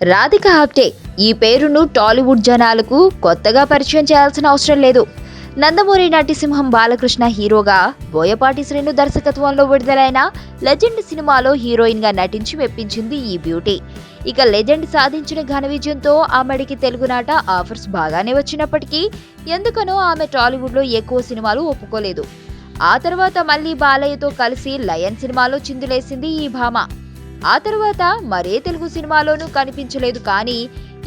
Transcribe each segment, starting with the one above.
రాధిక ఆప్టే ఈ పేరును టాలీవుడ్ జనాలకు కొత్తగా పరిచయం చేయాల్సిన అవసరం లేదు. నందమూరి నటిసింహం బాలకృష్ణ హీరోగా, బోయపాటి శ్రీను దర్శకత్వంలో విడుదలైన లెజెండ్ సినిమాలో హీరోయిన్ గా నటించి మెప్పించింది ఈ బ్యూటీ. ఇక లెజెండ్ సాధించిన ఘన విజయంతో ఆమెడికి తెలుగునాట ఆఫర్స్ బాగానే వచ్చినప్పటికీ ఎందుకనో ఆమె టాలీవుడ్ లో ఎక్కువ సినిమాలు ఒప్పుకోలేదు. ఆ తర్వాత మళ్లీ బాలయ్యతో కలిసి లయన్ సినిమాలో చిందులేసింది ఈ భామ. ఆ తర్వాత మరే తెలుగు సినిమాలోనూ కనిపించలేదు. కానీ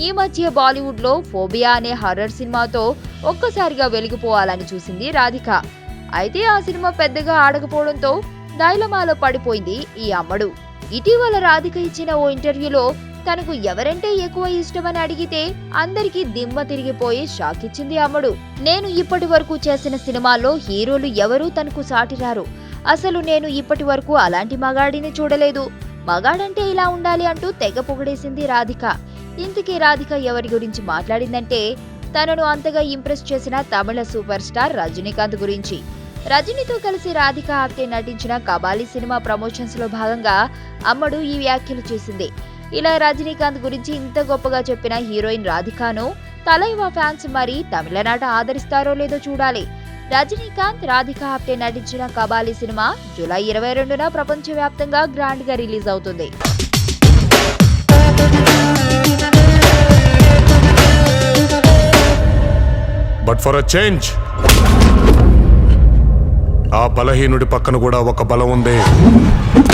ఈ మధ్య బాలీవుడ్ లో ఫోబియా అనే హర్రర్ సినిమాతో ఒక్కసారిగా వెలిగిపోవాలని చూసింది రాధిక. అయితే ఆ సినిమా పెద్దగా ఆడకపోవడంతో డైలమాలో పడిపోయింది ఈ అమ్మడు. ఇటీవల రాధిక ఇచ్చిన ఓ ఇంటర్వ్యూలో తనకు ఎవరంటే ఎక్కువ ఇష్టమని అడిగితే అందరికీ దిమ్మ తిరిగిపోయి షాక్ ఇచ్చింది అమ్మడు. నేను ఇప్పటి వరకు చేసిన సినిమాల్లో హీరోలు ఎవరూ తనకు సాటిరారు. అసలు నేను ఇప్పటి వరకు అలాంటి మగాడిని చూడలేదు. మగాడంటే ఇలా ఉండాలి అంటూ తెగ పొగిడేసింది రాధిక. ఇంతకీ రాధిక ఎవరి గురించి మాట్లాడిందంటే తనను అంతగా ఇంప్రెస్ చేసిన తమిళ సూపర్ స్టార్ రజనీకాంత్ గురించి. రజనీతో కలిసి రాధిక ఆప్టే నటించిన కబాలీ సినిమా ప్రమోషన్స్ లో భాగంగా అమ్మడు ఈ వ్యాఖ్యలు చేసింది. ఇలా రజనీకాంత్ గురించి ఇంత గొప్పగా చెప్పిన హీరోయిన్ రాధికను తలైవా ఫ్యాన్స్ మరి తమిళనాట ఆదరిస్తారో లేదో చూడాలి. రజనీకాంత్, రాధిక ఆప్టే నటించిన కబాలీ సినిమా జూలై 22న ప్రపంచవ్యాప్తంగా గ్రాండ్ గా రిలీజ్ అవుతుంది. బట్ ఫర్ అ చేంజ్, ఆ బలహీనుడి పక్కన కూడా ఒక బలం ఉంది.